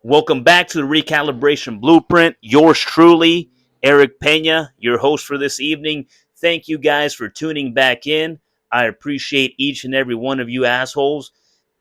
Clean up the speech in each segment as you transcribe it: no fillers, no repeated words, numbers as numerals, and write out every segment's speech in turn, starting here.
Welcome back to the Recalibration Blueprint. Yours truly, Eric Pena, your host for this evening. Thank you guys for tuning back in. I appreciate each and every one of you assholes.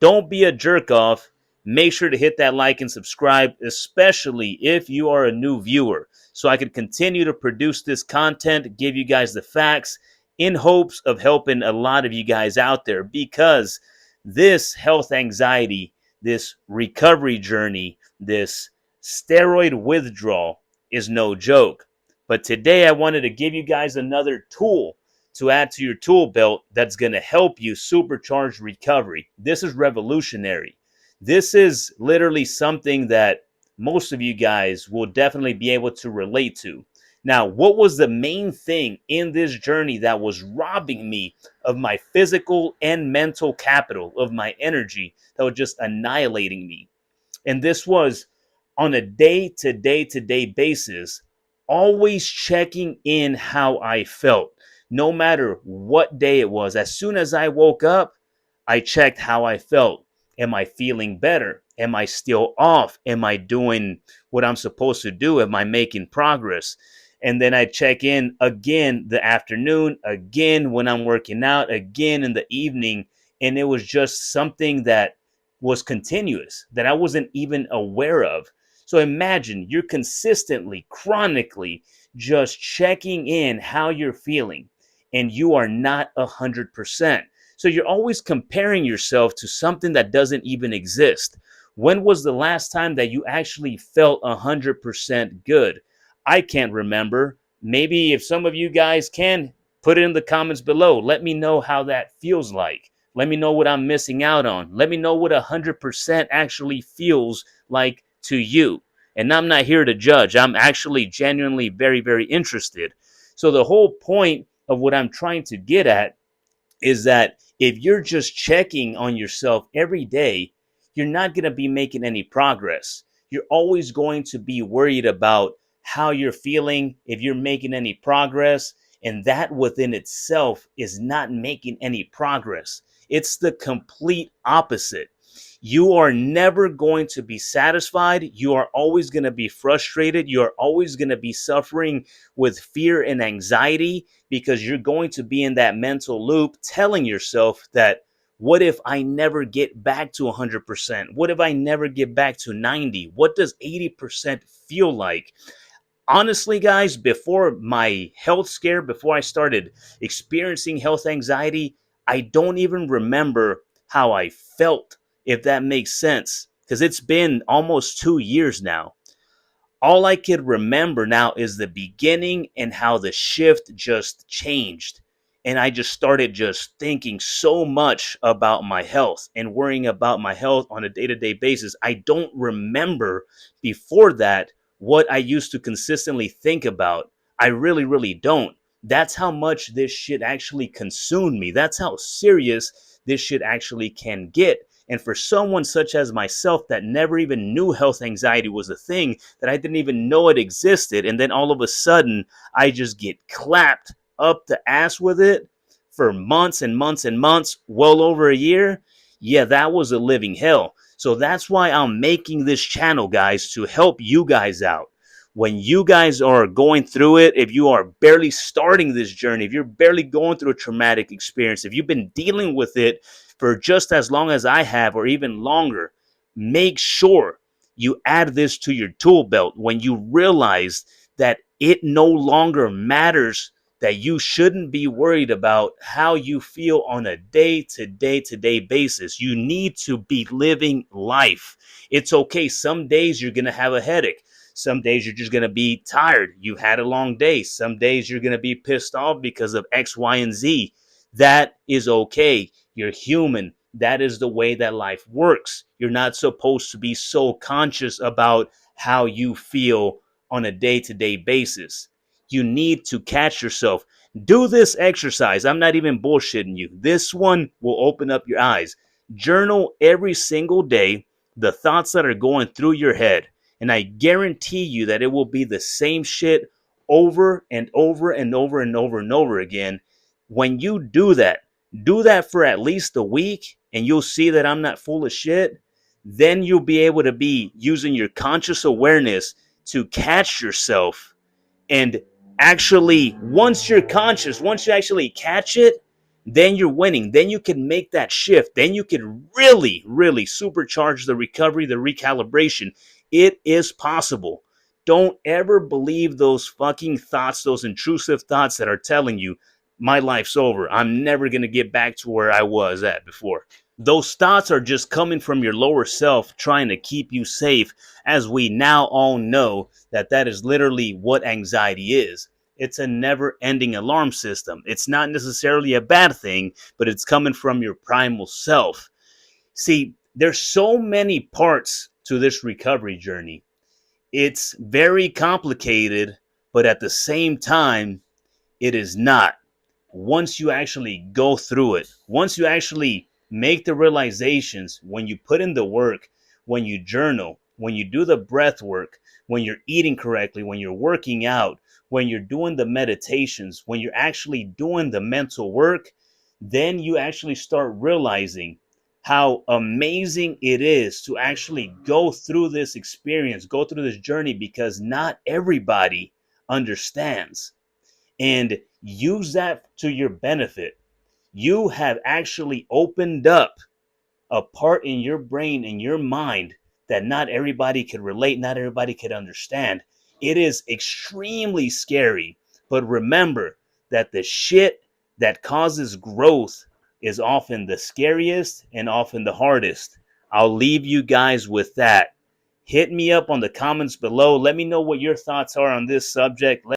Don't be a jerk off. Make sure to hit that like and subscribe, especially if you are a new viewer, so I can continue to produce this content, give you guys the facts in hopes of helping a lot of you guys out there because this health anxiety, this recovery journey, this steroid withdrawal is no joke. But today I wanted to give you guys another tool to add to your tool belt that's going to help you supercharge recovery. This is revolutionary. This is literally something that most of you guys will definitely be able to relate to. Now, what was the main thing in this journey that was robbing me of my physical and mental capital, of my energy, that was just annihilating me? And this was on a day-to-day basis, always checking in how I felt, no matter what day it was. As soon as I woke up, I checked how I felt. Am I feeling better? Am I still off? Am I doing what I'm supposed to do? Am I making progress? And then I check in again the afternoon, again when I'm working out, again in the evening. And it was just something that was continuous that I wasn't even aware of. So imagine you're consistently, chronically just checking in how you're feeling, and you are not 100%. So you're always comparing yourself to something that doesn't even exist. When was the last time that you actually felt 100% good? I can't remember. Maybe if some of you guys can, put it in the comments below. Let me know how that feels like. Let me know what I'm missing out on. Let me know what 100% actually feels like to you. And I'm not here to judge. I'm actually genuinely very, very interested. So the whole point of what I'm trying to get at is that if you're just checking on yourself every day, you're not going to be making any progress. You're always going to be worried about how you're feeling, if you're making any progress, and that within itself is not making any progress. It's the complete opposite. You are never going to be satisfied. You are always going to be frustrated. You are always going to be suffering with fear and anxiety because you're going to be in that mental loop telling yourself that, what if I never get back to 100%? What if I never get back to 90? What does 80% feel like? Honestly, guys, before my health scare, before I started experiencing health anxiety, I don't even remember how I felt, if that makes sense, because it's been almost 2 years now. All I could remember now is the beginning and how the shift just changed. And I just started just thinking so much about my health and worrying about my health on a day to day basis. I don't remember before that what I used to consistently think about. I really, really don't. That's how much this shit actually consumed me. That's how serious this shit actually can get. And for someone such as myself that never even knew health anxiety was a thing, that I didn't even know it existed, and then all of a sudden I just get clapped up the ass with it for months and months and months, well over a year. Yeah, that was a living hell. So that's why I'm making this channel, guys, to help you guys out. When you guys are going through it, if you are barely starting this journey, if you're barely going through a traumatic experience, if you've been dealing with it for just as long as I have or even longer, make sure you add this to your tool belt when you realize that it no longer matters, that you shouldn't be worried about how you feel on a day-to-day basis. You need to be living life. It's okay. Some days you're going to have a headache. Some days you're just going to be tired. You had a long day. Some days you're going to be pissed off because of X, Y, and Z. That is okay. You're human. That is the way that life works. You're not supposed to be so conscious about how you feel on a day-to-day basis. You need to catch yourself. Do this exercise. I'm not even bullshitting you. This one will open up your eyes. Journal every single day the thoughts that are going through your head. And I guarantee you that it will be the same shit over and over and over and over and over again. When you do that for at least a week, and you'll see that I'm not full of shit. then you'll be able to be using your conscious awareness to catch yourself. And actually, once you're conscious, once you actually catch it, then you're winning. Then you can make that shift. Then you can really, really supercharge the recovery, the recalibration. It is possible. Don't ever believe those fucking thoughts, those intrusive thoughts that are telling you, my life's over. I'm never going to get back to where I was at before. Those thoughts are just coming from your lower self trying to keep you safe, as we now all know that that is literally what anxiety is. It's a never ending alarm system. It's not necessarily a bad thing, but it's coming from your primal self. See, there's so many parts to this recovery journey. It's very complicated, but at the same time, it is not. Once you actually go through it, once you actually make the realizations, when you put in the work, when you journal, when you do the breath work, when you're eating correctly, when you're working out, when you're doing the meditations, when you're actually doing the mental work, then you actually start realizing how amazing it is to actually go through this experience, go through this journey, because not everybody understands. And use that to your benefit. You have actually opened up a part in your brain and your mind that not everybody could relate, not everybody could understand. It is extremely scary, but remember that the shit that causes growth is often the scariest and often the hardest. I'll leave you guys with that. Hit me up on the comments below. Let me know what your thoughts are on this subject.